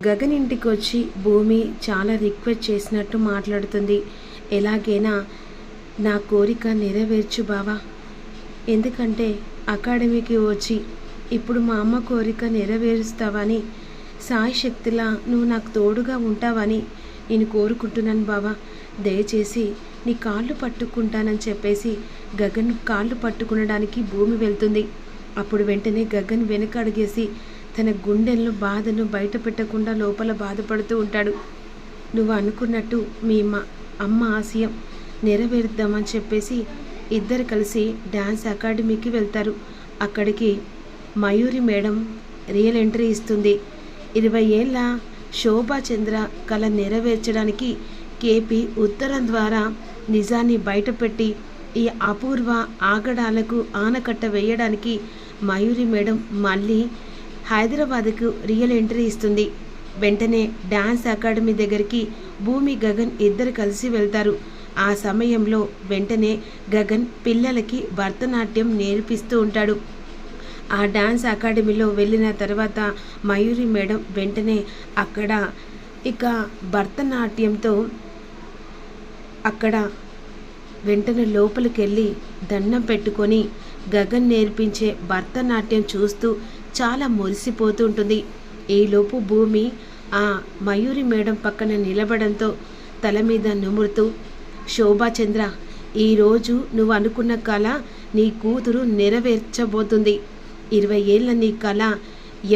గగన్ ఇంటికి వచ్చి భూమి చాలా రిక్వెస్ట్ చేసినట్టు మాట్లాడుతుంది. ఎలాగైనా నా కోరిక నెరవేర్చు బావా, ఎందుకంటే అకాడమీకి వచ్చి ఇప్పుడు మా అమ్మ కోరిక నెరవేరుస్తావని, సాయి శక్తిలా నువ్వు నాకు తోడుగా ఉంటావని నేను కోరుకుంటున్నాను బావా. దయచేసి నీ కాళ్ళు పట్టుకుంటానని చెప్పేసి గగన్ కాళ్ళు పట్టుకునడానికి భూమి వెళ్తుంది. అప్పుడు వెంటనే గగన్ వెనక అడిగేసి తన గుండెల్లో బాధను బయట పెట్టకుండా లోపల బాధపడుతూ ఉంటాడు. నువ్వు అనుకున్నట్టు మీ అమ్మ ఆశయం నెరవేరుద్దామని చెప్పేసి ఇద్దరు కలిసి డ్యాన్స్ అకాడమీకి వెళ్తారు. అక్కడికి మయూరి మేడం రియల్ ఎంట్రీ ఇస్తుంది. 20 ఏళ్ళ శోభా చంద్ర కళ నెరవేర్చడానికి కేపీ ఉత్తరం ద్వారా నిజాన్ని బయటపెట్టి ఈ అపూర్వ ఆగడాలకు ఆనకట్ట వేయడానికి మయూరి మేడం మళ్ళీ హైదరాబాద్కు రియల్ ఎంట్రీ ఇస్తుంది. వెంటనే డ్యాన్స్ అకాడమీ దగ్గరికి భూమి గగన్ ఇద్దరు కలిసి వెళ్తారు. ఆ సమయంలో వెంటనే గగన్ పిల్లలకి భరతనాట్యం నేర్పిస్తూ ఉంటాడు. ఆ డ్యాన్స్ అకాడమీలో వెళ్ళిన తర్వాత మయూరి మేడం వెంటనే అక్కడ భరతనాట్యంతో వెంటనే లోపలికి వెళ్ళి దండం పెట్టుకొని గగన్ నేర్పించే భరతనాట్యం చూస్తూ చాలా మురిసిపోతూ ఉంటుంది. ఈలోపు భూమి ఆ మయూరి మేడం పక్కన నిలబడంతో తల మీద నుమురుతూ, శోభాచంద్ర, ఈరోజు నువ్వు అనుకున్న కళ నీ కూతురు నెరవేర్చబోతుంది. 20 ఏళ్ళ నీ కళ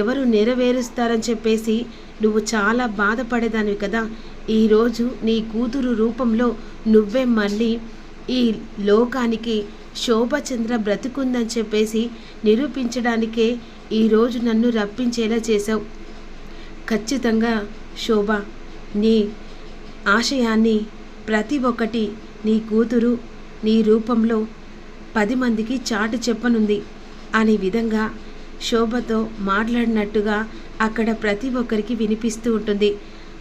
ఎవరు నెరవేరుస్తారని చెప్పేసి నువ్వు చాలా బాధపడేదానివి కదా. ఈరోజు నీ కూతురు రూపంలో నువ్వే మళ్ళీ ఈ లోకానికి శోభాచంద్ర బ్రతుకుందని చెప్పేసి నిరూపించడానికే ఈరోజు నన్ను రప్పించేలా చేశావు. ఖచ్చితంగా శోభ, నీ ఆశయాన్ని ప్రతి ఒక్కటి నీ కూతురు నీ రూపంలో 10 మందికి చాటి చెప్పనుంది అనే విధంగా శోభతో మాట్లాడినట్టుగా అక్కడ ప్రతి ఒక్కరికి వినిపిస్తూ ఉంటుంది.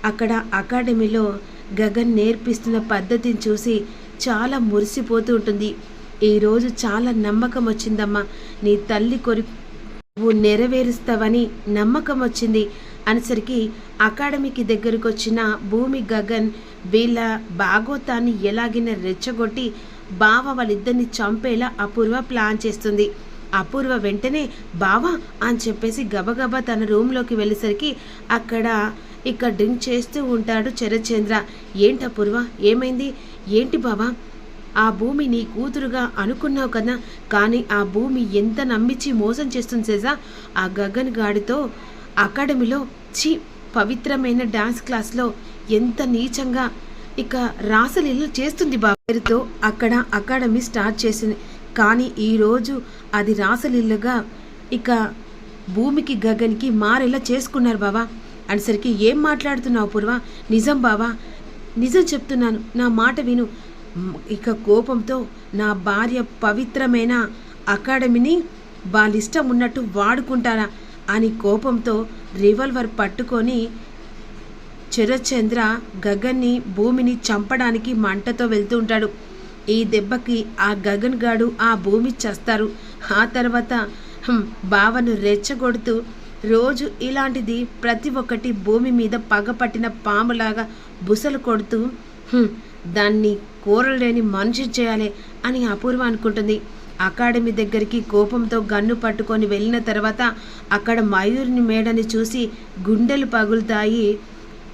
అక్కడ అకాడమీలో గగన్ నేర్పిస్తున్న పద్ధతిని చూసి చాలా మురిసిపోతూ ఉంటుంది. ఈరోజు చాలా నమ్మకం వచ్చిందమ్మా, నీ తల్లి నువ్వు నెరవేరుస్తావని నమ్మకం వచ్చింది అనేసరికి అకాడమీకి దగ్గరకు వచ్చిన భూమి గగన్ వీళ్ళ భాగోతాన్ని ఎలాగైనా రెచ్చగొట్టి బావ వాళ్ళిద్దరిని చంపేలా అపూర్వ ప్లాన్ చేస్తుంది. అపూర్వ వెంటనే బావా అని చెప్పేసి గబగబా తన రూమ్లోకి వెళ్ళేసరికి ఇక్కడ డ్రింక్ చేస్తూ ఉంటాడు శరత్చంద్ర. ఏంటి అపూర్వ, ఏమైంది? ఏంటి బావా, ఆ భూమి నీ కూతురుగా అనుకున్నావు కదా, కానీ ఆ భూమి ఎంత నమ్మించి మోసం చేస్తుంది సేజా. ఆ గగన్ గాడితో అకాడమీలో పవిత్రమైన డాన్స్ క్లాస్లో ఎంత నీచంగా రాసలీలు చేస్తుంది బాబేరుతో అక్కడ అకాడమీ స్టార్ట్ చేసింది. కానీ ఈరోజు అది రాసలీలుగా భూమికి గగన్కి మారేలా చేసుకున్నారు బావా అనేసరికి, ఏం మాట్లాడుతున్నావు పూర్వ? నిజం బావా, నిజం చెప్తున్నాను, నా మాట విను. కోపంతో నా భార్య పవిత్రమైన అకాడమీని వాళ్ళిష్టం ఉన్నట్టు వాడుకుంటారా అని కోపంతో రివాల్వర్ పట్టుకొని శరత్చంద్ర గగన్ని భూమిని చంపడానికి మంటతో వెళ్తూ ఉంటాడు. ఈ దెబ్బకి ఆ గగన్ గాడు ఆ భూమి చస్తారు. ఆ తర్వాత బావను రెచ్చగొడుతూ రోజు ఇలాంటిది ప్రతి ఒక్కటి భూమి మీద పగపట్టిన పాములాగా బుసలు కొడుతూ దాన్ని కూరలేని మనిషి చేయాలి అని అపూర్వ అనుకుంటుంది. అకాడమీ దగ్గరికి కోపంతో గన్ను పట్టుకొని వెళ్ళిన తర్వాత అక్కడ మయూరిని మేడని చూసి గుండెలు పగులుతాయి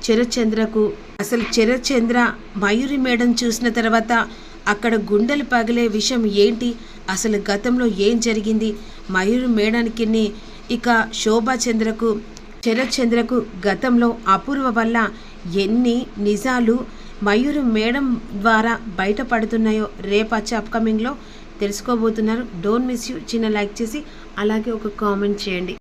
శరత్చంద్రకు. అసలు శరత్చంద్ర మయూరి మేడని చూసిన తర్వాత అక్కడ గుండెలు పగిలే విషయం ఏంటి, అసలు గతంలో ఏం జరిగింది, మయూరి మేడానికి శోభాచంద్రకు శరత్చంద్రకు గతంలో అపూర్వ వల్ల ఎన్ని నిజాలు మయూరి మేడం ద్వారా బయటపడుతున్నాయో రేపు వచ్చే అప్కమింగ్లో తెలుసుకోబోతున్నారు. Don't miss you. చిన్న లైక్ చేసి అలాగే ఒక కామెంట్ చేయండి.